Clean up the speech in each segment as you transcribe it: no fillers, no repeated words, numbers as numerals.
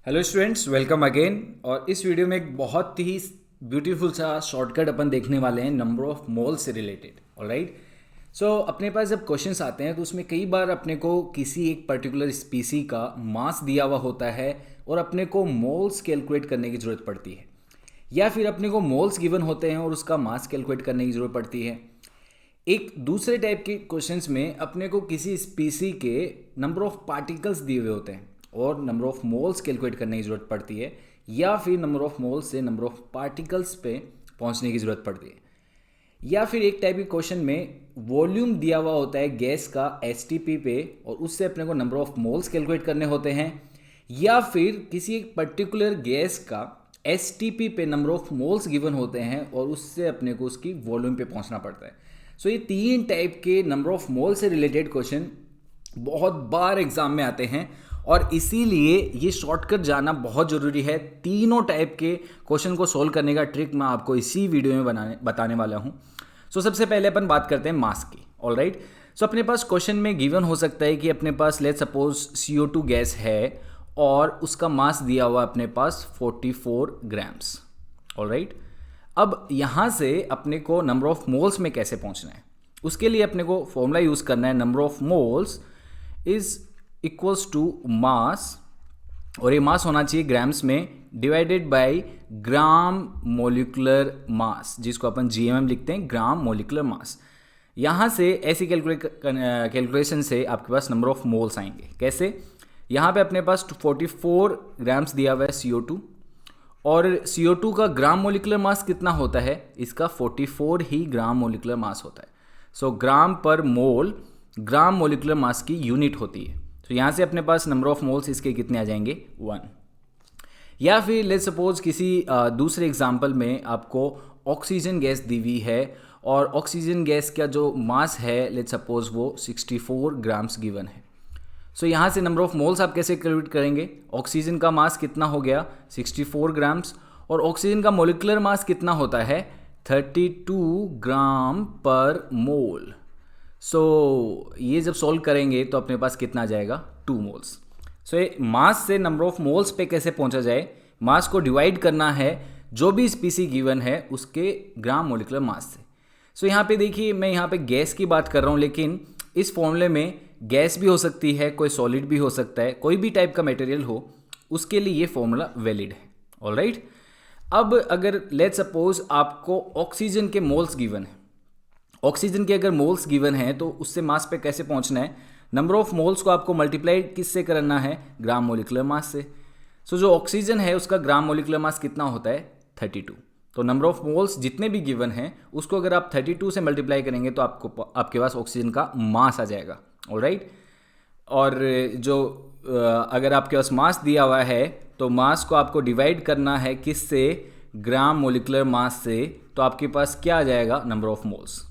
Hello students, welcome again. और इस video में एक बहुत ही ब्यूटीफुल सा शॉर्टकट अपन देखने वाले हैं नंबर ऑफ मोल से रिलेटेड। ऑलराइट, सो अपने पास जब क्वेश्चंस आते हैं तो उसमें कई बार अपने को किसी एक पर्टिकुलर स्पीसी का मास दिया हुआ होता है और अपने को मोल्स कैलकुलेट करने की ज़रूरत पड़ती है, या फिर अपने को मोल्स गिवन होते हैं और उसका मास कैलकुलेट करने की ज़रूरत पड़ती है। एक दूसरे टाइप के क्वेश्चंस में अपने को किसी स्पीसी के नंबर ऑफ पार्टिकल्स दिए हुए होते हैं और नंबर ऑफ मोल्स कैलकुलेट करने की ज़रूरत पड़ती है, या फिर नंबर ऑफ मोल्स से नंबर ऑफ पार्टिकल्स पे पहुंचने की ज़रूरत पड़ती है। या फिर एक टाइप के क्वेश्चन में वॉल्यूम दिया हुआ होता है गैस का एसटीपी पे और उससे अपने को नंबर ऑफ मोल्स कैलकुलेट करने होते हैं, या फिर किसी एक पर्टिकुलर गैस का एसटीपी पे नंबर ऑफ मोल्स गिवन होते हैं और उससे अपने को उसकी वॉल्यूम पे पहुंचना पड़ता है। सो ये तीन टाइप के नंबर ऑफ मोल से रिलेटेड क्वेश्चन बहुत बार एग्जाम में आते हैं और इसीलिए ये शॉर्टकट जाना बहुत ज़रूरी है। तीनों टाइप के क्वेश्चन को सोल्व करने का ट्रिक मैं आपको इसी वीडियो में बताने वाला हूँ। सो सबसे पहले अपन बात करते हैं मास की। ऑलराइट, सो अपने पास क्वेश्चन में गिवन हो सकता है कि अपने पास लेट्स सपोज CO2 गैस है और उसका मास दिया हुआ अपने पास 44 ग्राम्स। ऑलराइट, अब यहाँ से अपने को नंबर ऑफ मोल्स में कैसे पहुँचना है, उसके लिए अपने को फॉर्मूला यूज़ करना है। Number of moles is equals to mass, और ये मास होना चाहिए ग्राम्स में, divided by gram molecular mass, जिसको अपन GMM लिखते हैं, ग्राम मोलिकुलर मास। यहाँ से ऐसी कैलकुलेशन से आपके पास नंबर ऑफ मोल्स आएंगे। कैसे? यहाँ पे अपने पास 44 ग्राम्स दिया हुआ है CO2, और CO2 का ग्राम मोलिकुलर मास कितना होता है? इसका 44 ही ग्राम मोलिकुलर मास होता है। सो ग्राम पर मोल ग्राम मोलिकुलर मास की यूनिट होती है। तो यहाँ से अपने पास नंबर ऑफ मोल्स इसके कितने आ जाएंगे? 1। या फिर लेट्स सपोज किसी दूसरे एग्जांपल में आपको ऑक्सीजन गैस दी हुई है और ऑक्सीजन गैस का जो मास है लेट्स सपोज वो 64 ग्राम्स गिवन है। सो यहाँ से नंबर ऑफ मोल्स आप कैसे कैलकुलेट करेंगे? ऑक्सीजन का मास कितना हो गया? 64 ग्राम्स, और ऑक्सीजन का मोलिकुलर मास कितना होता है? 32 ग्राम पर मोल। सो ये जब सॉल्व करेंगे तो अपने पास कितना आ जाएगा? 2 मोल्स। सो ये मास से नंबर ऑफ मोल्स पे कैसे पहुंचा जाए? मास को डिवाइड करना है जो भी स्पीसी गिवन है उसके ग्राम मोलिकुलर मास से। सो यहाँ पे देखिए, मैं यहाँ पे गैस की बात कर रहा हूँ, लेकिन इस फॉर्मूले में गैस भी हो सकती है, कोई सॉलिड भी हो सकता है, कोई भी टाइप का मटेरियल हो, उसके लिए ये फॉर्मूला वैलिड है। ऑलराइट, अब अगर लेट्स सपोज आपको ऑक्सीजन के मोल्स गिवन है, ऑक्सीजन के अगर मोल्स गिवन है तो उससे मास पे कैसे पहुंचना है? नंबर ऑफ मोल्स को आपको मल्टीप्लाई किससे करना है? ग्राम मोलिकुलर मास से। सो जो ऑक्सीजन है उसका ग्राम मोलिकुलर मास कितना होता है? 32। तो नंबर ऑफ मोल्स जितने भी गिवन हैं उसको अगर आप 32 से मल्टीप्लाई करेंगे तो आपके पास ऑक्सीजन का मास आ जाएगा। ऑलराइट, और जो अगर आपके पास मास दिया हुआ है तो मास को आपको डिवाइड करना है किससे? ग्राम मोलिकुलर मास से। तो आपके पास क्या आ जाएगा? Number of moles.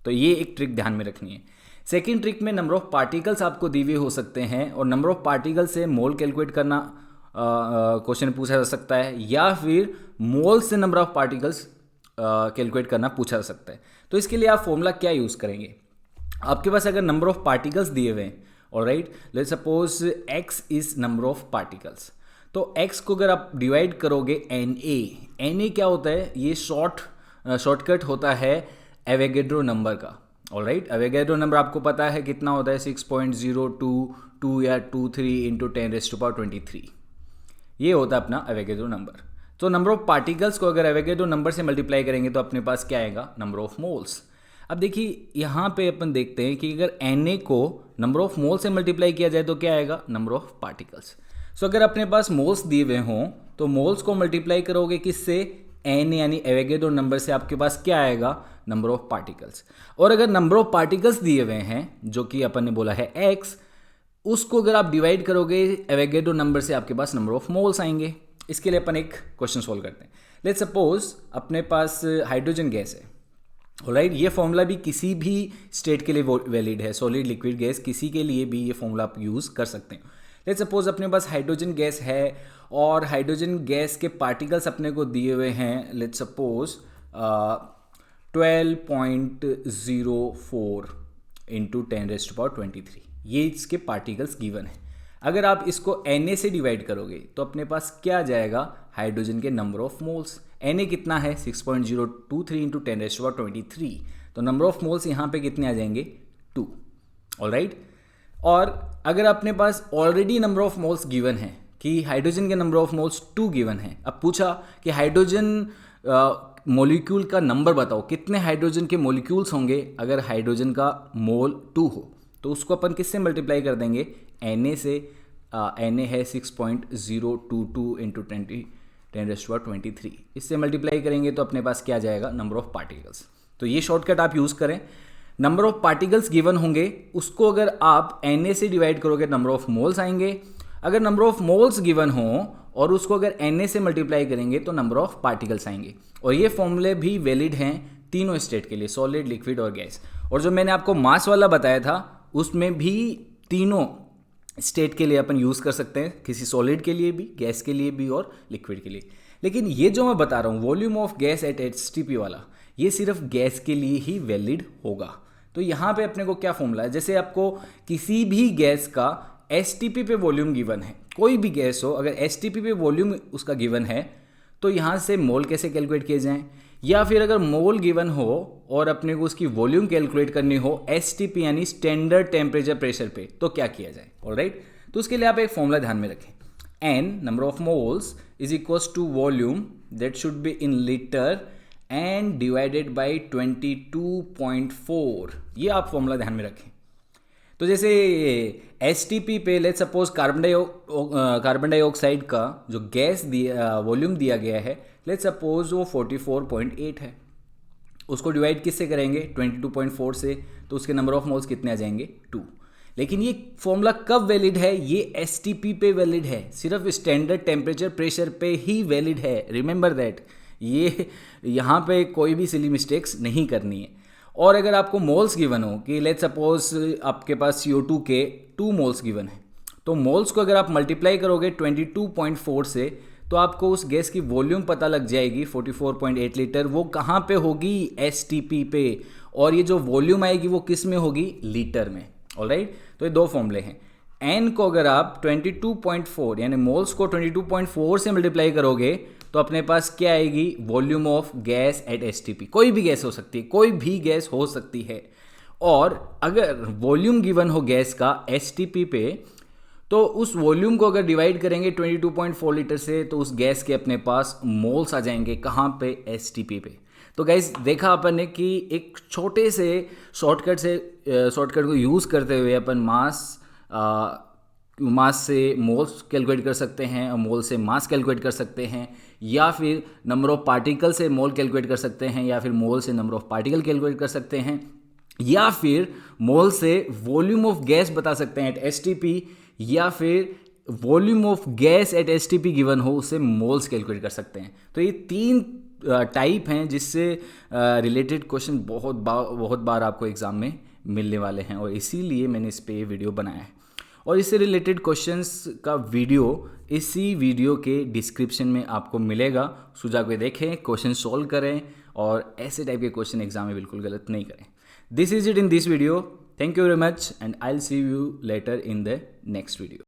तो ये एक ट्रिक ध्यान में रखनी है। सेकेंड ट्रिक में नंबर ऑफ पार्टिकल्स आपको दिए हुए हो सकते हैं और नंबर ऑफ पार्टिकल से मोल कैलकुलेट करना क्वेश्चन पूछा जा सकता है, या फिर मोल से नंबर ऑफ पार्टिकल्स कैलकुलेट करना पूछा जा सकता है। तो इसके लिए आप फॉर्मूला क्या यूज़ करेंगे? आपके पास अगर नंबर ऑफ पार्टिकल्स दिए हुए हैं, alright, let's suppose x is number of particles, तो x को अगर आप डिवाइड करोगे Na क्या होता है? ये शॉर्टकट होता है एवोगैड्रो नंबर का। ऑलराइट, एवोगैड्रो नंबर आपको पता है कितना होता है? 6.022 या 23 इंटू 10⁻23। ये होता है अपना एवोगैड्रो नंबर। तो नंबर ऑफ पार्टिकल्स को अगर एवोगैड्रो नंबर से मल्टीप्लाई करेंगे तो अपने पास क्या आएगा? Number of moles. अब देखिए यहाँ पे अपन देखते हैं कि अगर Na को नंबर ऑफ मोल से मल्टीप्लाई किया जाए तो क्या आएगा? Number of particles. सो अगर अपने पास मोल्स दिए हुए हों तो मोल्स को मल्टीप्लाई करोगे किससे? Na यानी एवोगैड्रो नंबर से, आपके पास क्या आएगा? Number of particles. और अगर नंबर ऑफ पार्टिकल्स दिए हुए हैं जो कि अपन ने बोला है x, उसको अगर आप डिवाइड करोगे एवोगैड्रो नंबर से, आपके पास नंबर ऑफ मोल्स आएंगे। इसके लिए अपन एक क्वेश्चन सोल्व करते हैं। लेट्स सपोज अपने पास हाइड्रोजन गैस है। ऑलराइट, ये फॉर्मूला भी किसी भी स्टेट के लिए वैलिड है, सॉलिड लिक्विड गैस, किसी के लिए भी ये फॉर्मूला आप यूज़ कर सकते हैं। लेट्स सपोज अपने पास हाइड्रोजन गैस है और हाइड्रोजन गैस के पार्टिकल्स अपने को दिए हुए हैं लेट्स सपोज 12.04 इंटू 10⁻23। ये इसके पार्टिकल्स गिवन है। अगर आप इसको Na से डिवाइड करोगे तो अपने पास क्या आ जाएगा, हाइड्रोजन के नंबर ऑफ मोल्स। Na कितना है 6.023 इंटू 10⁻23, तो नंबर ऑफ मोल्स यहाँ पे कितने आ जाएंगे 2। ऑलराइट, और अगर अपने पास already number of moles given है कि हाइड्रोजन के नंबर ऑफ मोल्स 2 गिवन है, अब पूछा कि हाइड्रोजन मॉलिक्यूल का नंबर बताओ, कितने हाइड्रोजन के मॉलिक्यूल्स होंगे अगर हाइड्रोजन का मोल 2 हो, तो उसको अपन किससे मल्टीप्लाई कर देंगे, Na से। Na है 6.022 इंटू 10⁻23, इससे मल्टीप्लाई करेंगे तो अपने पास क्या आ जाएगा, नंबर ऑफ पार्टिकल्स। तो ये शॉर्टकट आप यूज़ करें, नंबर ऑफ पार्टिकल्स गिवन होंगे, उसको अगर आप Na से डिवाइड करोगे नंबर ऑफ मोल्स आएंगे। अगर नंबर ऑफ मोल्स गिवन हो और उसको अगर Na से मल्टीप्लाई करेंगे तो नंबर ऑफ पार्टिकल्स आएंगे। और ये फॉर्मूले भी वैलिड हैं तीनों स्टेट के लिए, सॉलिड, लिक्विड और गैस। और जो मैंने आपको मास वाला बताया था उसमें भी तीनों स्टेट के लिए अपन यूज़ कर सकते हैं, किसी सॉलिड के लिए भी, गैस के लिए भी और लिक्विड के लिए। लेकिन ये जो मैं बता रहा हूँ volume of gas at HTP वाला, ये सिर्फ गैस के लिए ही वैलिड होगा। तो यहाँ पे अपने को क्या फॉर्मूला है, जैसे आपको किसी भी गैस का STP पे वॉल्यूम गिवन है, कोई भी गैस हो अगर STP पे वॉल्यूम उसका गिवन है तो यहाँ से मोल कैसे कैलकुलेट किए जाएं, या फिर अगर मोल गिवन हो और अपने को उसकी वॉल्यूम कैलकुलेट करनी हो STP यानी स्टैंडर्ड टेम्परेचर प्रेशर पे, तो क्या किया जाए। ऑलराइट, तो उसके लिए आप एक फॉर्मूला ध्यान में रखें, N number of moles is equals to volume that should be in litre and divided by 22.4। ये आप फॉर्मूला ध्यान में रखें। तो जैसे STP पे लेट्स सपोज कार्बन डाइऑक्साइड का जो गैस दिया वॉल्यूम दिया गया है, लेट्स सपोज वो 44.8 है, उसको डिवाइड किससे करेंगे 22.4 से, तो उसके नंबर ऑफ मोल्स कितने आ जाएंगे 2। लेकिन ये फॉर्मूला कब वैलिड है, ये STP पे वैलिड है, सिर्फ स्टैंडर्ड टेम्परेचर प्रेशर पे ही वैलिड है। रिमेंबर दैट, ये यहाँ पे कोई भी सिली मिस्टेक्स नहीं करनी है। और अगर आपको मोल्स गिवन हो कि लेट्स सपोज आपके पास CO2 के 2 मोल्स गिवन है, तो मोल्स को अगर आप मल्टीप्लाई करोगे 22.4 से तो आपको उस गैस की वॉल्यूम पता लग जाएगी 44.8 लीटर। वो कहाँ पे होगी, STP पे, और ये जो वॉल्यूम आएगी वो किस में होगी, लीटर में। ऑलराइट, तो ये दो फॉर्मूले हैं। N को अगर आप 22.4 यानी मोल्स को 22.4 से मल्टीप्लाई करोगे तो अपने पास क्या आएगी, volume of gas at STP। कोई भी गैस हो सकती है, कोई भी गैस हो सकती है। और अगर वॉल्यूम गिवन हो गैस का STP पे, तो उस वॉल्यूम को अगर डिवाइड करेंगे 22.4 लीटर से तो उस गैस के अपने पास मोल्स आ जाएंगे, कहाँ पे, STP पे। तो गाइस देखा अपन ने कि एक छोटे से शॉर्टकट को यूज़ करते हुए अपन मास से मोल्स कैलकुलेट कर सकते हैं और मोल से मास कैलकुलेट कर सकते हैं, या फिर नंबर ऑफ पार्टिकल से मोल कैलकुलेट कर सकते हैं, या फिर मोल से नंबर ऑफ पार्टिकल कैलकुलेट कर सकते हैं, या फिर मोल से वॉल्यूम ऑफ गैस बता सकते हैं एट STP, या फिर volume of gas at STP given हो उससे मोल्स कैलकुलेट कर सकते हैं। तो ये 3 टाइप हैं जिससे रिलेटेड क्वेश्चन बहुत बार आपको एग्ज़ाम में मिलने वाले हैं, और इसीलिए मैंने इस पे वीडियो बनाया है। और इससे रिलेटेड क्वेश्चंस का वीडियो इसी वीडियो के डिस्क्रिप्शन में आपको मिलेगा। सुझाव को देखें, क्वेश्चन सॉल्व करें और ऐसे टाइप के क्वेश्चन एग्जाम में बिल्कुल गलत नहीं करें। This is it in this video. Thank you very much and I will see you later in the next video.